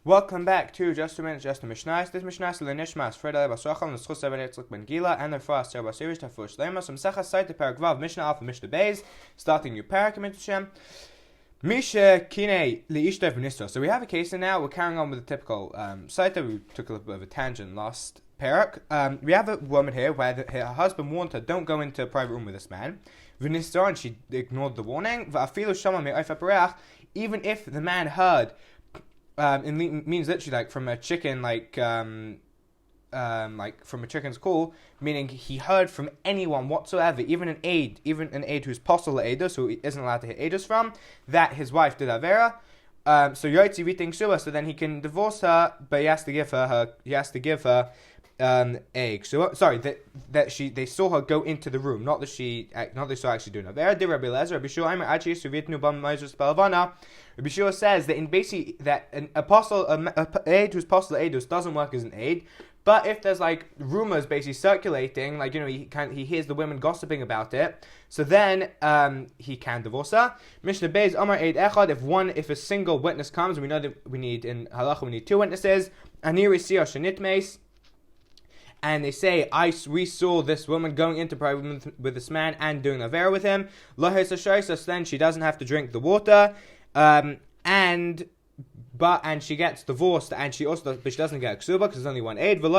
Welcome back to Just a Minute, Just a Mishnah. This Mishnah is Lenishmas, Fred Ale Basrachal, and Schus Seven Yitzchak Ben Gila, and the Frost Sarah Basirish Tafush Lema. Some Sechas Sotah Parak Vav Mishnah Alpha Mishnah Beis, starting new parak Hashem. Misha Kine Liishta V'Nisra. So we have a case, and now we're carrying on with the typical Sotah. We took a little bit of a tangent last parak. We have a woman here where her husband warned her, don't go into a private room with this man. V'Nisra, and she ignored the warning. V'Afilu Shama Me'oif HaPareach, even if the man heard. It means literally like from a chicken, like from a chicken's call, meaning he heard from anyone whatsoever, even an aide who's postal aider, so he isn't allowed to hit aides from, that his wife did avera. So Yotzi Viting Shua, so then he can divorce her, but he has to give her egg. So sorry, they saw her go into the room, not that they saw actually doing avera. Did Rabbi Lezer, Rabbi Shua, Rabbi Shua says that in basically that an apostle, an aide who's postal aidus doesn't work as an aide, but if there's like rumors basically circulating, like he hears the women gossiping about it, so then he can divorce her. Mishnah Beis Amar Eid Echad, if a single witness comes, and we know that we need in halacha we need two witnesses. Aniri Siyah Shanit Meis. And they say, we saw this woman going into private with this man and doing avera with him. So then she doesn't have to drink the water, and she gets divorced, but she doesn't get ksuba because there's only one aid. And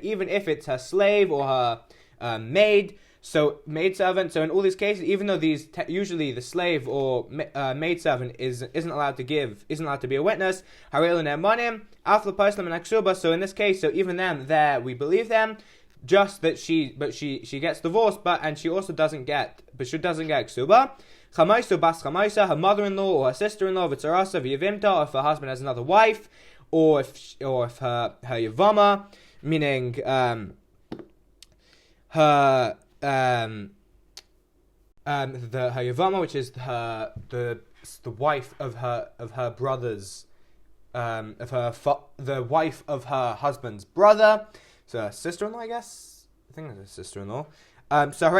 even if it's her slave or her maid. So maidservant. So in all these cases, even though usually the slave or maidservant isn't allowed to be a witness. So in this case, so even them there we believe them. Just that she gets divorced, and she also doesn't get ksuba. Chamaisu bas chamaisa, her mother-in-law or her sister-in-law, v'tzarasa v'yavimta, or if her husband has another wife, or if her yavama, meaning her yavama, which is the wife of her brother's the wife of her husband's brother, so sister-in-law, I guess. I think it's a sister-in-law. So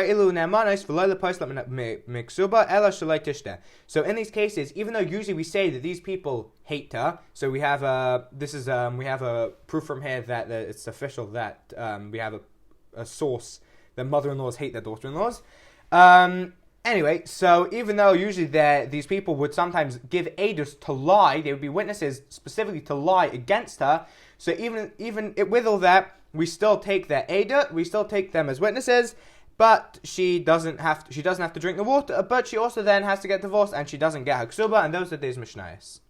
in these cases, even though usually we say that these people hate her, so we have a proof from here that it's official that we have a source that mother-in-laws hate their daughter-in-laws. Anyway, so even though usually these people would sometimes give edus to lie, they would be witnesses specifically to lie against her. So even with all that, we still take their edus, we still take them as witnesses, but she doesn't have to drink the water. But she also then has to get divorced, and she doesn't get her ksuba, and those are these mishnayos.